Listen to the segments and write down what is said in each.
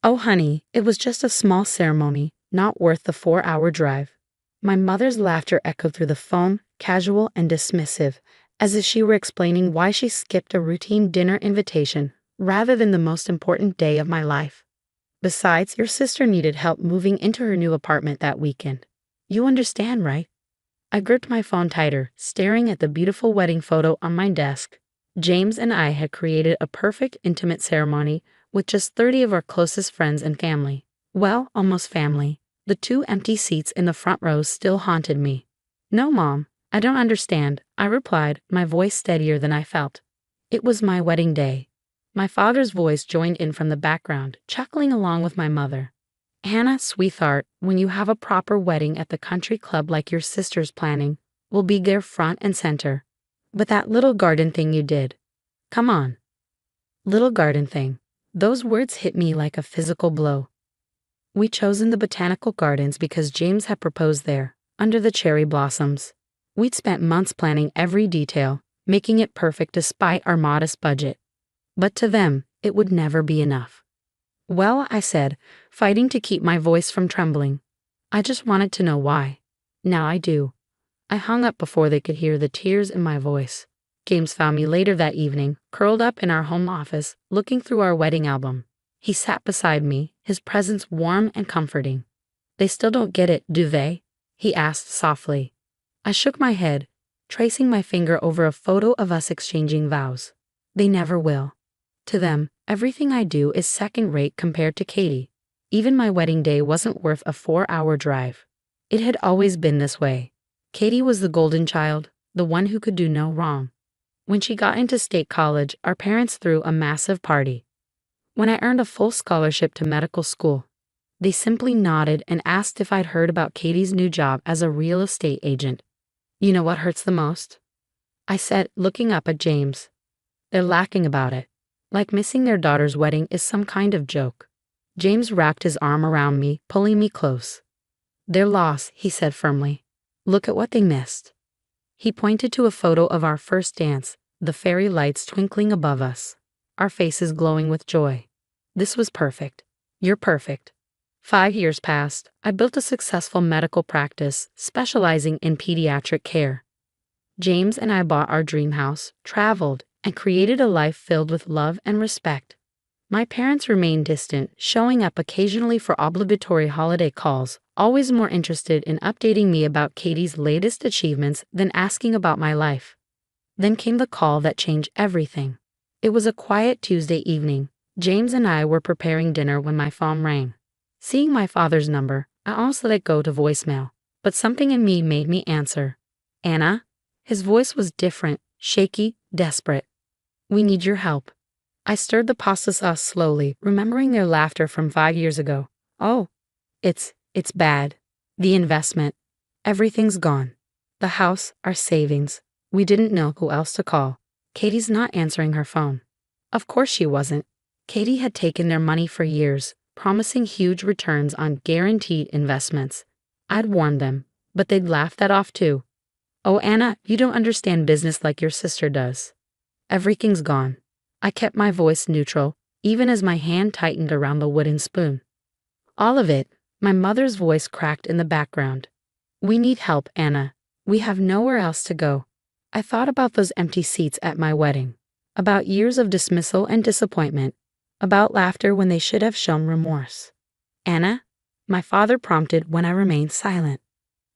Oh, honey, it was just a small ceremony, not worth the 4-hour drive. My mother's laughter echoed through the phone, casual and dismissive, as if she were explaining why she skipped a routine dinner invitation rather than the most important day of my life. Besides, your sister needed help moving into her new apartment that weekend. You understand, right? I gripped my phone tighter, staring at the beautiful wedding photo on my desk. James and I had created a perfect intimate ceremony with just 30 of our closest friends and family. Well, almost family. The 2 empty seats in the front rows still haunted me. No, Mom, I don't understand, I replied, my voice steadier than I felt. It was my wedding day. My father's voice joined in from the background, chuckling along with my mother. Hannah, sweetheart, when you have a proper wedding at the country club like your sister's planning, we'll be there front and center. But that little garden thing you did. Come on. Little garden thing. Those words hit me like a physical blow. We'd chosen the botanical gardens because James had proposed there, under the cherry blossoms. We'd spent months planning every detail, making it perfect despite our modest budget. But to them, it would never be enough. Well, I said, fighting to keep my voice from trembling. I just wanted to know why. Now I do. I hung up before they could hear the tears in my voice. James found me later that evening, curled up in our home office, looking through our wedding album. He sat beside me, his presence warm and comforting. They still don't get it, do they? He asked softly. I shook my head, tracing my finger over a photo of us exchanging vows. They never will. To them, everything I do is second-rate compared to Katie. Even my wedding day wasn't worth a 4-hour drive. It had always been this way. Katie was the golden child, the one who could do no wrong. When she got into state college, our parents threw a massive party. When I earned a full scholarship to medical school, they simply nodded and asked if I'd heard about Katie's new job as a real estate agent. You know what hurts the most? I said, looking up at James. They're laughing about it. Like missing their daughter's wedding is some kind of joke. James wrapped his arm around me, pulling me close. Their loss, he said firmly. Look at what they missed. He pointed to a photo of our first dance, the fairy lights twinkling above us, our faces glowing with joy. This was perfect. You're perfect. 5 years passed. I built a successful medical practice, specializing in pediatric care. James and I bought our dream house, traveled, and created a life filled with love and respect. My parents remained distant, showing up occasionally for obligatory holiday calls, always more interested in updating me about Katie's latest achievements than asking about my life. Then came the call that changed everything. It was a quiet Tuesday evening. James and I were preparing dinner when my phone rang. Seeing my father's number, I almost let it go to voicemail, but something in me made me answer. Anna? His voice was different, shaky, desperate. We need your help. I stirred the pasta sauce slowly, remembering their laughter from 5 years ago. Oh, it's bad. The investment. Everything's gone. The house, our savings. We didn't know who else to call. Katie's not answering her phone. Of course she wasn't. Katie had taken their money for years, promising huge returns on guaranteed investments. I'd warned them, but they'd laughed that off too. Oh, Anna, you don't understand business like your sister does. Everything's gone. I kept my voice neutral, even as my hand tightened around the wooden spoon. All of it. My mother's voice cracked in the background. We need help, Anna. We have nowhere else to go. I thought about those empty seats at my wedding, about years of dismissal and disappointment, about laughter when they should have shown remorse. Anna? My father prompted when I remained silent.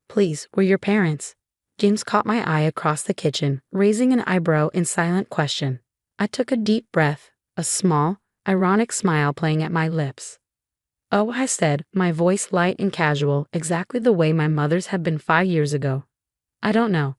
Please, we're your parents. James caught my eye across the kitchen, raising an eyebrow in silent question. I took a deep breath, a small, ironic smile playing at my lips. Oh, I said, my voice light and casual, exactly the way my mother's had been 5 years ago. I don't know.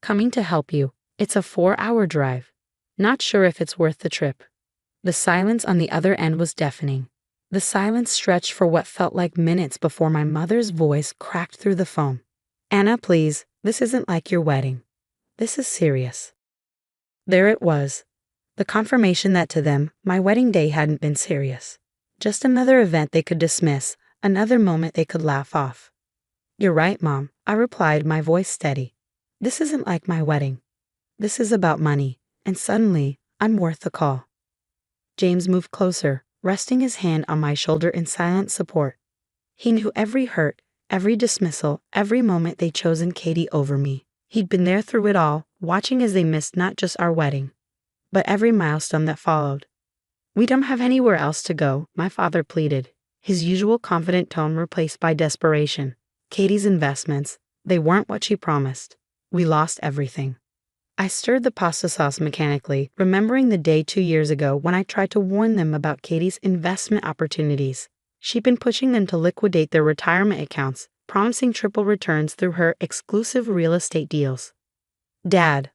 Coming to help you. It's a 4-hour drive. Not sure if it's worth the trip. The silence on the other end was deafening. The silence stretched for what felt like minutes before my mother's voice cracked through the phone. Anna, please, this isn't like your wedding. This is serious. There it was. The confirmation that to them, my wedding day hadn't been serious. Just another event they could dismiss, another moment they could laugh off. You're right, Mom, I replied, my voice steady. This isn't like my wedding. This is about money, and suddenly, I'm worth the call. James moved closer, resting his hand on my shoulder in silent support. He knew every hurt, every dismissal, every moment they'd chosen Katie over me. He'd been there through it all, watching as they missed not just our wedding, but every milestone that followed. "We don't have anywhere else to go," my father pleaded, his usual confident tone replaced by desperation. "Katie's investments, they weren't what she promised. We lost everything." I stirred the pasta sauce mechanically, remembering the day 2 years ago when I tried to warn them about Katie's investment opportunities. She'd been pushing them to liquidate their retirement accounts, promising triple returns through her exclusive real estate deals. "Dad,"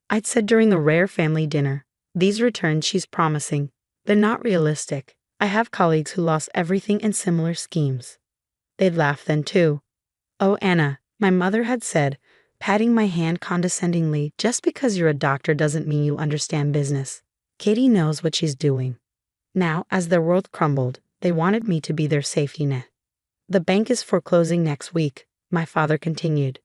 I'd said during the rare family dinner, "these returns she's promising, they're not realistic. I have colleagues who lost everything in similar schemes." They'd laugh then too. "Oh, Anna," my mother had said, patting my hand condescendingly, "just because you're a doctor doesn't mean you understand business. Katie knows what she's doing." Now, as their world crumbled, they wanted me to be their safety net. "The bank is foreclosing next week," my father continued.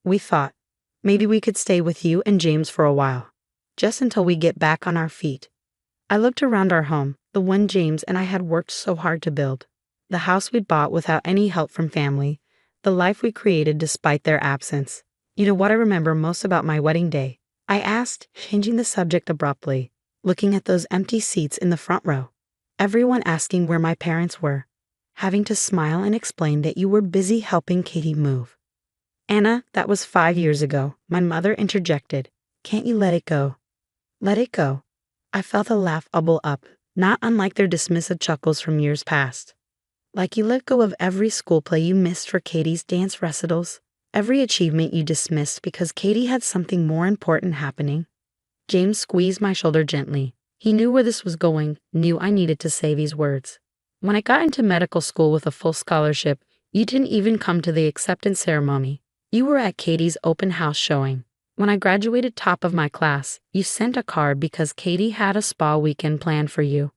"We thought, maybe we could stay with you and James for a while, just until we get back on our feet." I looked around our home, the one James and I had worked so hard to build. The house we'd bought without any help from family, the life we created despite their absence. "You know what I remember most about my wedding day?" I asked, changing the subject abruptly, looking at those empty seats in the front row. Everyone asking where my parents were, having to smile and explain that you were busy helping Katie move. "Anna, that was 5 years ago," my mother interjected. "Can't you let it go?" Let it go. I felt a laugh bubble up, not unlike their dismissive chuckles from years past. "Like you let go of every school play you missed for Katie's dance recitals, every achievement you dismissed because Katie had something more important happening." James squeezed my shoulder gently. He knew where this was going, knew I needed to say these words. "When I got into medical school with a full scholarship, you didn't even come to the acceptance ceremony. You were at Katie's open house showing. When I graduated top of my class, you sent a card because Katie had a spa weekend planned for you."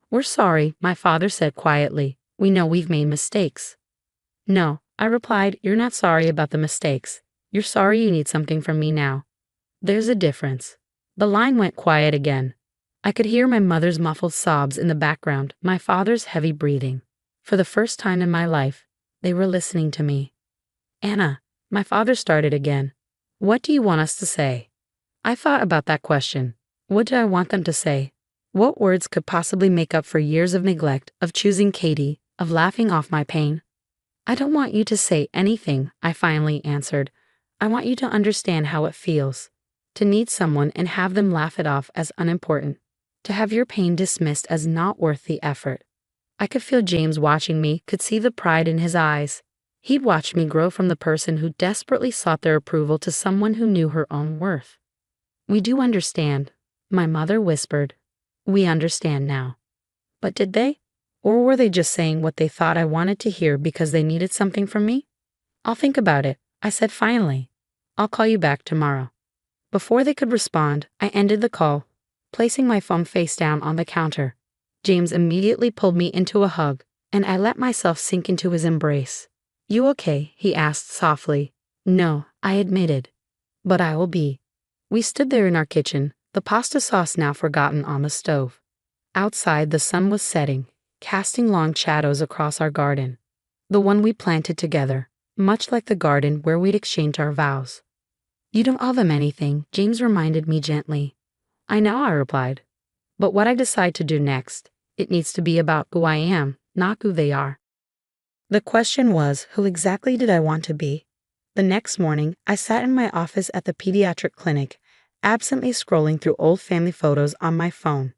"We're sorry," my father said quietly. "We know we've made mistakes." "No," I replied, "you're not sorry about the mistakes. You're sorry you need something from me now. There's a difference." The line went quiet again. I could hear my mother's muffled sobs in the background, my father's heavy breathing. For the first time in my life, they were listening to me. "Anna," my father started again, "what do you want us to say?" I thought about that question. What do I want them to say? What words could possibly make up for years of neglect, of choosing Katie, of laughing off my pain? "I don't want you to say anything," I finally answered. "I want you to understand how it feels, to need someone and have them laugh it off as unimportant, to have your pain dismissed as not worth the effort." I could feel James watching me, could see the pride in his eyes. He'd watched me grow from the person who desperately sought their approval to someone who knew her own worth. "We do understand," my mother whispered. "We understand now." But did they? Or were they just saying what they thought I wanted to hear because they needed something from me? "I'll think about it," I said finally. "I'll call you back tomorrow." Before they could respond, I ended the call, placing my phone face down on the counter. James immediately pulled me into a hug, and I let myself sink into his embrace. "You okay?" he asked softly. "No," I admitted. "But I will be." We stood there in our kitchen, the pasta sauce now forgotten on the stove. Outside, the sun was setting, casting long shadows across our garden, the one we planted together, much like the garden where we'd exchanged our vows. "You don't owe them anything," James reminded me gently. "I know," I replied. "But what I decide to do next, it needs to be about who I am, not who they are." The question was, who exactly did I want to be? The next morning, I sat in my office at the pediatric clinic, absently scrolling through old family photos on my phone.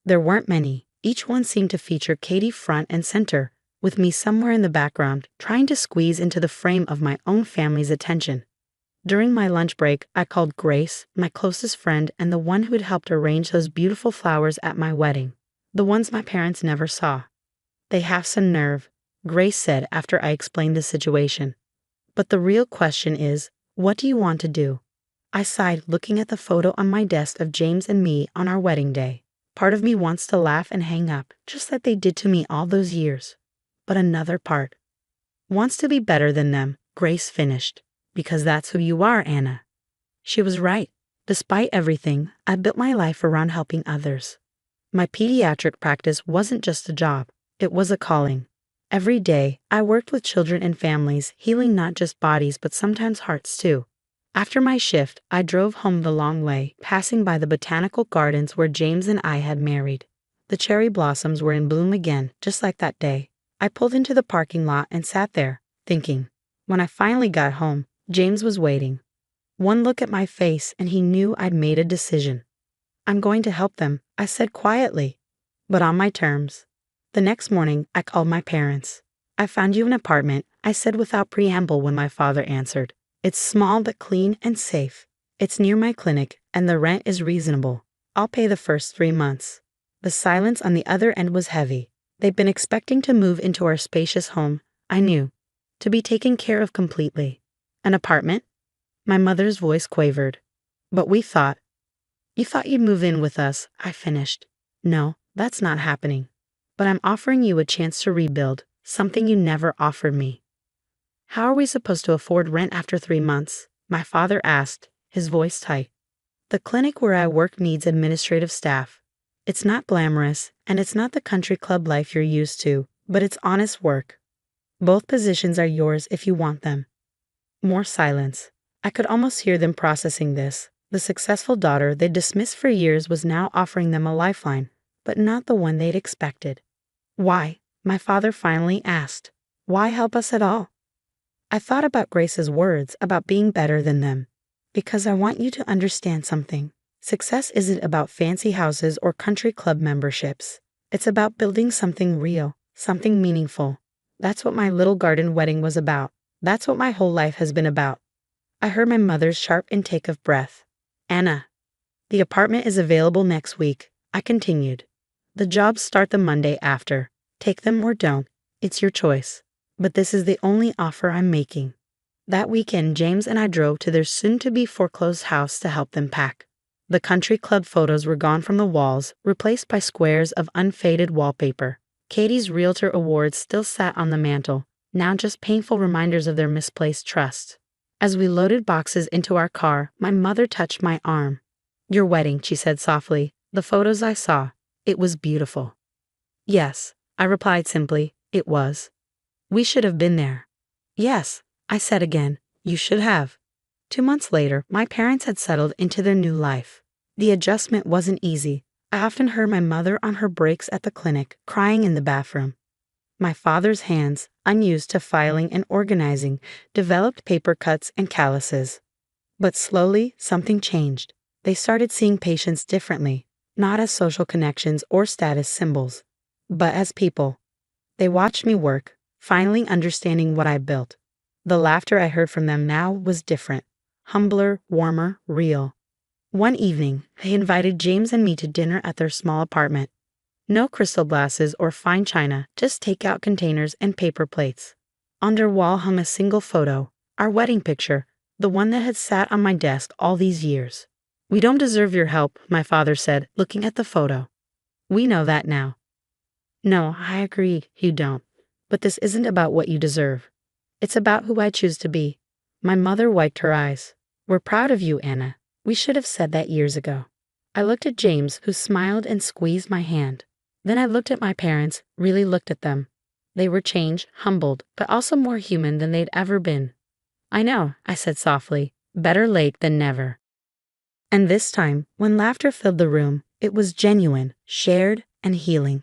There weren't many. Each one seemed to feature Katie front and center, with me somewhere in the background, trying to squeeze into the frame of my own family's attention. During my lunch break, I called Grace, my closest friend and the one who had helped arrange those beautiful flowers at my wedding, the ones my parents never saw. "They have some nerve," Grace said after I explained the situation. "But the real question is, what do you want to do?" I sighed, looking at the photo on my desk of James and me on our wedding day. Part of me wants to laugh and hang up, just like they did to me all those years. But another part wants to be better than them, Grace finished. "Because that's who you are, Anna." She was right. Despite everything, I built my life around helping others. My pediatric practice wasn't just a job, it was a calling. Every day, I worked with children and families, healing not just bodies but sometimes hearts too. After my shift, I drove home the long way, passing by the botanical gardens where James and I had married. The cherry blossoms were in bloom again, just like that day. I pulled into the parking lot and sat there, thinking. When I finally got home, James was waiting. One look at my face and he knew I'd made a decision. I'm going to help them, I said quietly, but on my terms. The next morning, I called my parents. I found you an apartment, I said without preamble when my father answered. It's small but clean and safe. It's near my clinic, and the rent is reasonable. I'll pay the first 3 months. The silence on the other end was heavy. They'd been expecting to move into our spacious home, I knew. To be taken care of completely. An apartment? My mother's voice quavered. But we thought. You thought you'd move in with us, I finished. No, that's not happening. But I'm offering you a chance to rebuild, something you never offered me. How are we supposed to afford rent after 3 months? My father asked, his voice tight. The clinic where I work needs administrative staff. It's not glamorous, and it's not the country club life you're used to, but it's honest work. Both positions are yours if you want them. More silence. I could almost hear them processing this. The successful daughter they'd dismissed for years was now offering them a lifeline, but not the one they'd expected. Why? My father finally asked. Why help us at all? I thought about Grace's words about being better than them. Because I want you to understand something. Success isn't about fancy houses or country club memberships. It's about building something real, something meaningful. That's what my little garden wedding was about. That's what my whole life has been about. I heard my mother's sharp intake of breath. Anna. The apartment is available next week, I continued. The jobs start the Monday after. Take them or don't. It's your choice. But this is the only offer I'm making. That weekend, James and I drove to their soon-to-be foreclosed house to help them pack. The country club photos were gone from the walls, replaced by squares of unfaded wallpaper. Katie's Realtor Awards still sat on the mantel, now just painful reminders of their misplaced trust. As we loaded boxes into our car, my mother touched my arm. Your wedding, she said softly. The photos I saw. It was beautiful. Yes, I replied simply. It was. We should have been there. Yes, I said again. You should have. 2 months later, my parents had settled into their new life. The adjustment wasn't easy. I often heard my mother on her breaks at the clinic, crying in the bathroom. My father's hands, unused to filing and organizing, developed paper cuts and calluses. But slowly, something changed. They started seeing patients differently, not as social connections or status symbols, but as people. They watched me work, finally understanding what I built. The laughter I heard from them now was different, humbler, warmer, real. One evening, they invited James and me to dinner at their small apartment. No crystal glasses or fine china, just takeout containers and paper plates. On their wall hung a single photo, our wedding picture, the one that had sat on my desk all these years. We don't deserve your help, my father said, looking at the photo. We know that now. No, I agree, you don't. But this isn't about what you deserve. It's about who I choose to be. My mother wiped her eyes. We're proud of you, Anna. We should have said that years ago. I looked at James, who smiled and squeezed my hand. Then I looked at my parents, really looked at them. They were changed, humbled, but also more human than they'd ever been. I know, I said softly. Better late than never. And this time, when laughter filled the room, it was genuine, shared, and healing.